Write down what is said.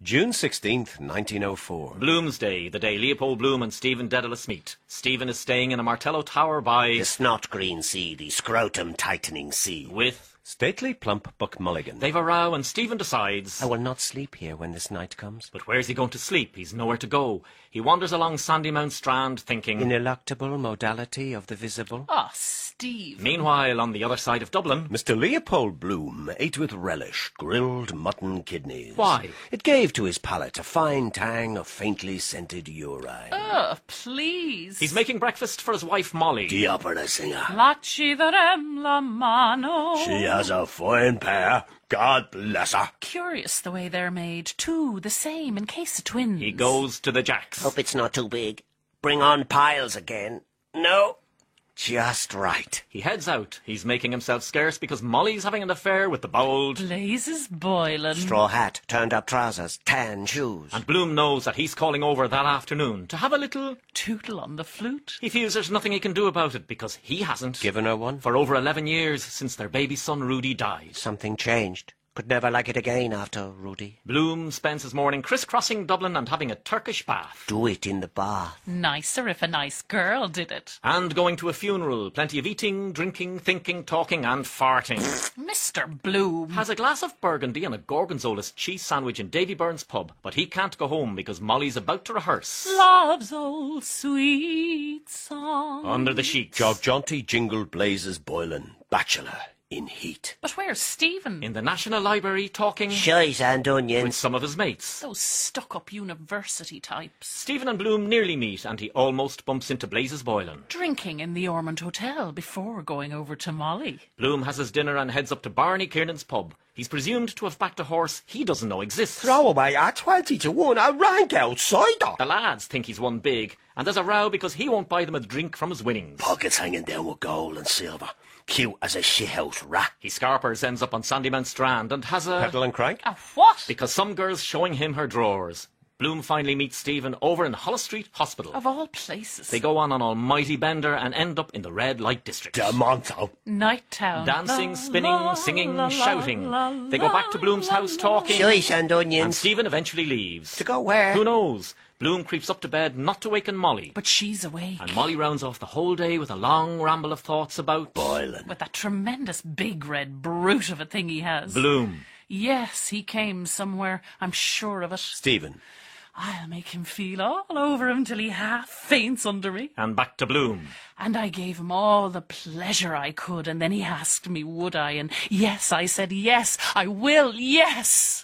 June 16th, 1904. Bloomsday, the day Leopold Bloom and Stephen Dedalus meet. Stephen is staying in a Martello tower by... the snot-green sea, the scrotum-tightening sea. with... Stately, plump Buck Mulligan. They've a row and Stephen decides... I will not sleep here when this night comes. But where's he going to sleep? He's nowhere to go. He wanders along Sandymount Strand thinking... Ineluctable modality of the visible. Ah, Steve. Meanwhile, on the other side of Dublin... Mr. Leopold Bloom ate with relish grilled mutton kidneys. Why? It gave to his palate a fine tang of faintly scented urine. Please. He's making breakfast for his wife, Molly. The opera singer. Laciderem la mano. She has a fine pair. God bless her. Curious the way they're made, too, the same, in case of twins. He goes to the Jacks. Hope it's not too big. Bring on piles again. No, just right. He heads out. He's making himself scarce because Molly's having an affair with the bold... Blazes boiling. Straw hat, turned-up trousers, tan shoes. And Bloom knows that he's calling over that afternoon to have a little... Tootle on the flute. He feels there's nothing he can do about it because he hasn't. Given her one? For over 11 years since their baby son Rudy died. Something changed. Could never like it again after Rudy. Bloom spends his morning crisscrossing Dublin and having a Turkish bath. Do it in the bath. Nicer if a nice girl did it. And going to a funeral. Plenty of eating, drinking, thinking, talking and farting. Mr. Bloom. Has a glass of burgundy and a gorgonzola's cheese sandwich in Davy Byrne's pub, but he can't go home because Molly's about to rehearse. Love's old sweet song. Under the sheets. Jog jaunty jingled blazes boiling. Bachelor in heat. But where's Stephen? In the National Library talking... Shies and with onions. some of his mates. Those stuck-up university types. Stephen and Bloom nearly meet and he almost bumps into Blazes Boylan. Drinking in the Ormond Hotel before going over to Molly. Bloom has his dinner and heads up to Barney Kiernan's pub. He's presumed to have backed a horse he doesn't know exists. Throw away a 20-1, a rank outsider. The lads think he's won big, and there's a row because he won't buy them a drink from his winnings. Pockets hanging down with gold and silver. Cute as a shithouse rat. He scarpers ends up on Sandymount Strand and has a... Pedal and crank? A what? because some girl's showing him her drawers. Bloom finally meets Stephen over in Holles Street Hospital. Of all places. They go on an almighty bender and end up in the red light district. Demonto. Night Town. Dancing, La, spinning, la, singing, la, shouting. la, They go back to Bloom's la, house la, talking. Shies and And onions. Stephen eventually leaves. To go where? Who knows? Bloom creeps up to bed not to waken Molly. But she's awake. And Molly rounds off the whole day with a long ramble of thoughts about... Boiling. With that tremendous big red brute of a thing he has. Bloom. Yes, he came somewhere. I'm sure of it. Stephen. I'll make him feel all over him till he half faints under me. And back to Bloom. And I gave him all the pleasure I could, and then he asked me would I, and yes, I said yes, I will, yes.